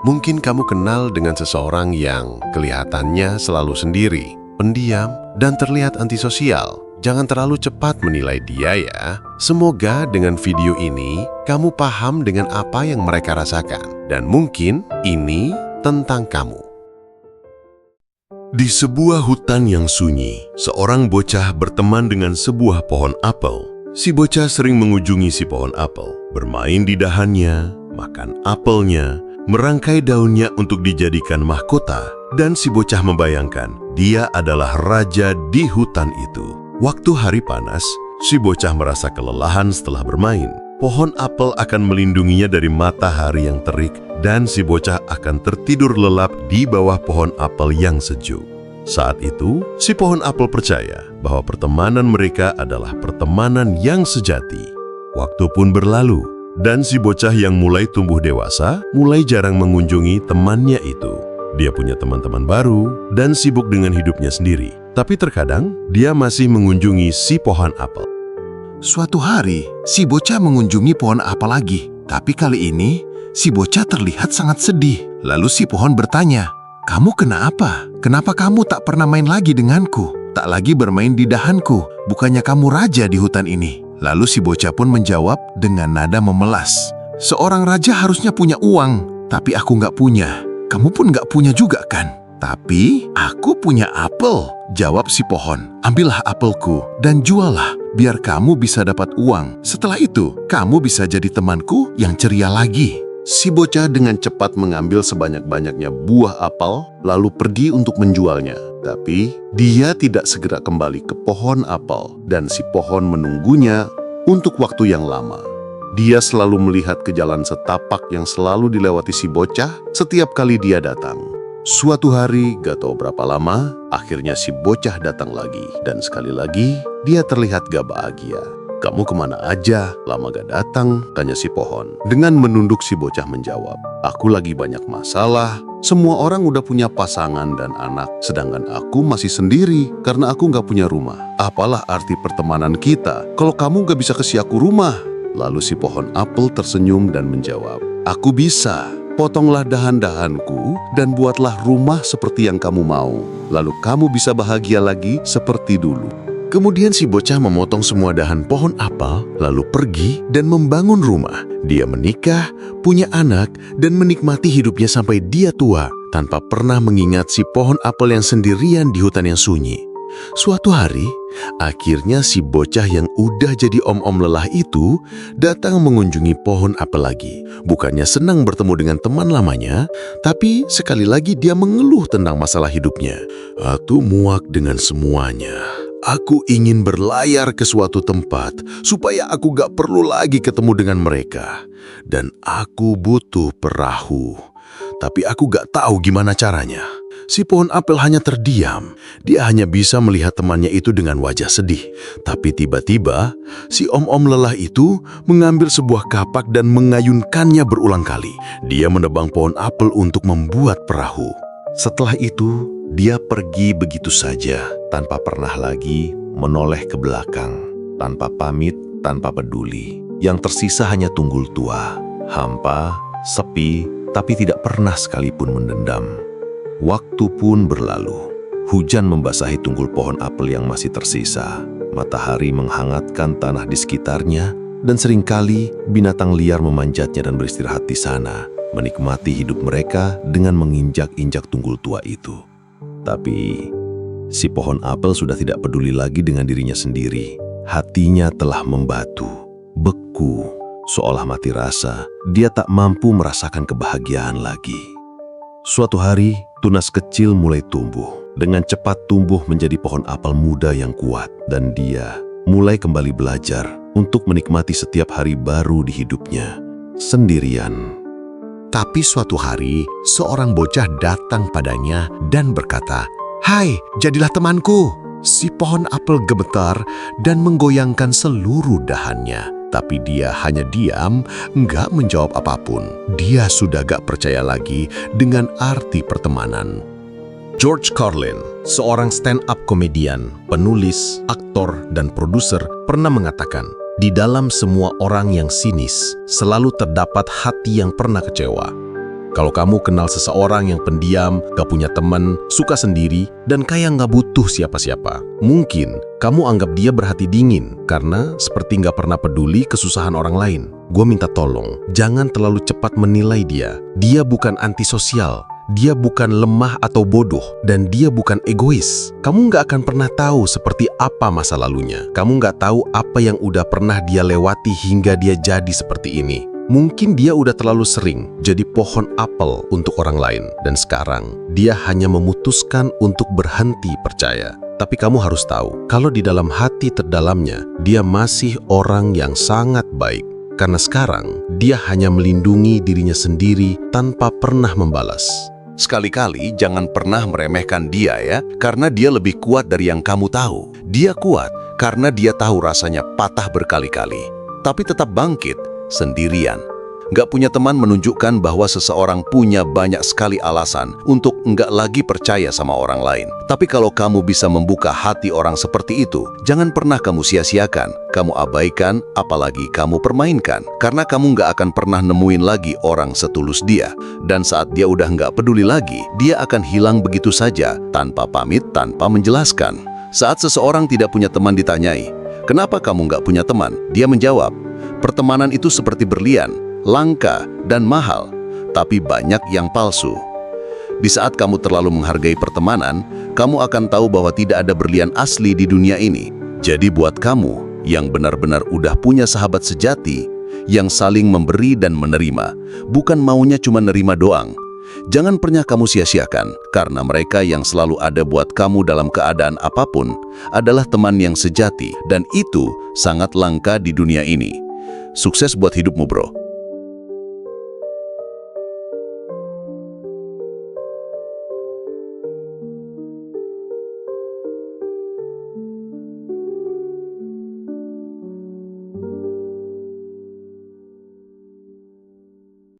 Mungkin kamu kenal dengan seseorang yang kelihatannya selalu sendiri, pendiam, dan terlihat antisosial. Jangan terlalu cepat menilai dia ya. Semoga dengan video ini, kamu paham dengan apa yang mereka rasakan. Dan mungkin ini tentang kamu. Di sebuah hutan yang sunyi, seorang bocah berteman dengan sebuah pohon apel. Si bocah sering mengunjungi si pohon apel, bermain di dahannya, makan apelnya, merangkai daunnya untuk dijadikan mahkota, dan si bocah membayangkan dia adalah raja di hutan itu. Waktu hari panas, si bocah merasa kelelahan setelah bermain. Pohon apel akan melindunginya dari matahari yang terik dan si bocah akan tertidur lelap di bawah pohon apel yang sejuk. Saat itu, si pohon apel percaya bahwa pertemanan mereka adalah pertemanan yang sejati. Waktu pun berlalu, dan si bocah yang mulai tumbuh dewasa mulai jarang mengunjungi temannya itu. Dia punya teman-teman baru dan sibuk dengan hidupnya sendiri. Tapi terkadang, dia masih mengunjungi si pohon apel. Suatu hari, si bocah mengunjungi pohon apel lagi. Tapi kali ini, si bocah terlihat sangat sedih. Lalu si pohon bertanya, "Kamu kenapa? Kenapa kamu tak pernah main lagi denganku? Tak lagi bermain di dahanku? Bukannya kamu raja di hutan ini?" Lalu si bocah pun menjawab dengan nada memelas, "Seorang raja harusnya punya uang, tapi aku nggak punya. Kamu pun nggak punya juga kan?" "Tapi aku punya apel," jawab si pohon. "Ambillah apelku dan juallah, biar kamu bisa dapat uang. Setelah itu, kamu bisa jadi temanku yang ceria lagi." Si bocah dengan cepat mengambil sebanyak-banyaknya buah apel, lalu pergi untuk menjualnya. Tapi dia tidak segera kembali ke pohon apel, dan si pohon menunggunya untuk waktu yang lama. Dia selalu melihat ke jalan setapak yang selalu dilewati si bocah setiap kali dia datang. Suatu hari, gak tahu berapa lama, akhirnya si bocah datang lagi. Dan sekali lagi, dia terlihat gak bahagia. "Kamu kemana aja? Lama gak datang," tanya si pohon. Dengan menunduk si bocah menjawab, "Aku lagi banyak masalah. Semua orang udah punya pasangan dan anak, sedangkan aku masih sendiri karena aku gak punya rumah. Apalah arti pertemanan kita kalau kamu gak bisa kasih aku rumah?" Lalu si pohon apel tersenyum dan menjawab, "Aku bisa. Potonglah dahan-dahanku dan buatlah rumah seperti yang kamu mau. Lalu kamu bisa bahagia lagi seperti dulu." Kemudian si bocah memotong semua dahan pohon apel, lalu pergi dan membangun rumah. Dia menikah, punya anak, dan menikmati hidupnya sampai dia tua, tanpa pernah mengingat si pohon apel yang sendirian di hutan yang sunyi. Suatu hari, akhirnya si bocah yang udah jadi om-om lelah itu datang mengunjungi pohon apel lagi. Bukannya senang bertemu dengan teman lamanya, tapi sekali lagi dia mengeluh tentang masalah hidupnya. "Aku muak dengan semuanya. Aku ingin berlayar ke suatu tempat supaya aku gak perlu lagi ketemu dengan mereka. Dan aku butuh perahu. Tapi aku gak tahu gimana caranya." Si pohon apel hanya terdiam. Dia hanya bisa melihat temannya itu dengan wajah sedih. Tapi tiba-tiba, si om-om lelah itu mengambil sebuah kapak dan mengayunkannya berulang kali. Dia menebang pohon apel untuk membuat perahu. Setelah itu, dia pergi begitu saja, tanpa pernah lagi menoleh ke belakang, tanpa pamit, tanpa peduli. Yang tersisa hanya tunggul tua, hampa, sepi, tapi tidak pernah sekalipun mendendam. Waktu pun berlalu. Hujan membasahi tunggul pohon apel yang masih tersisa. Matahari menghangatkan tanah di sekitarnya, dan seringkali binatang liar memanjatnya dan beristirahat di sana, menikmati hidup mereka dengan menginjak-injak tunggul tua itu. Tapi si pohon apel sudah tidak peduli lagi dengan dirinya sendiri. Hatinya telah membatu, beku, seolah mati rasa. Dia tak mampu merasakan kebahagiaan lagi. Suatu hari, tunas kecil mulai tumbuh. Dengan cepat tumbuh menjadi pohon apel muda yang kuat. Dan dia mulai kembali belajar untuk menikmati setiap hari baru di hidupnya, sendirian. Tapi suatu hari, seorang bocah datang padanya dan berkata, "Hai, jadilah temanku." Si pohon apel gemetar dan menggoyangkan seluruh dahannya. Tapi dia hanya diam, nggak menjawab apapun. Dia sudah gak percaya lagi dengan arti pertemanan. George Carlin, seorang stand-up komedian, penulis, aktor, dan produser, pernah mengatakan, "Di dalam semua orang yang sinis, selalu terdapat hati yang pernah kecewa." Kalau kamu kenal seseorang yang pendiam, gak punya teman, suka sendiri, dan kayak gak butuh siapa-siapa, mungkin kamu anggap dia berhati dingin karena seperti gak pernah peduli kesusahan orang lain. Gue minta tolong, jangan terlalu cepat menilai dia. Dia bukan antisosial. Dia bukan lemah atau bodoh, dan dia bukan egois. Kamu nggak akan pernah tahu seperti apa masa lalunya. Kamu nggak tahu apa yang udah pernah dia lewati hingga dia jadi seperti ini. Mungkin dia udah terlalu sering jadi pohon apel untuk orang lain, dan sekarang dia hanya memutuskan untuk berhenti percaya. Tapi kamu harus tahu, kalau di dalam hati terdalamnya, dia masih orang yang sangat baik. Karena sekarang, dia hanya melindungi dirinya sendiri tanpa pernah membalas. Sekali-kali jangan pernah meremehkan dia ya, karena dia lebih kuat dari yang kamu tahu. Dia kuat karena dia tahu rasanya patah berkali-kali, tapi tetap bangkit sendirian. Nggak punya teman menunjukkan bahwa seseorang punya banyak sekali alasan untuk nggak lagi percaya sama orang lain. Tapi kalau kamu bisa membuka hati orang seperti itu, jangan pernah kamu sia-siakan, kamu abaikan, apalagi kamu permainkan. Karena kamu nggak akan pernah nemuin lagi orang setulus dia. Dan saat dia udah nggak peduli lagi, dia akan hilang begitu saja, tanpa pamit, tanpa menjelaskan. Saat seseorang tidak punya teman ditanyai, "Kenapa kamu nggak punya teman?" Dia menjawab, "Pertemanan itu seperti berlian, langka dan mahal, tapi banyak yang palsu." Di saat kamu terlalu menghargai pertemanan, kamu akan tahu bahwa tidak ada berlian asli di dunia ini. Jadi buat kamu yang benar-benar udah punya sahabat sejati, yang saling memberi dan menerima, bukan maunya cuma nerima doang, jangan pernah kamu sia-siakan, karena mereka yang selalu ada buat kamu dalam keadaan apapun adalah teman yang sejati, dan itu sangat langka di dunia ini. Sukses buat hidupmu, bro.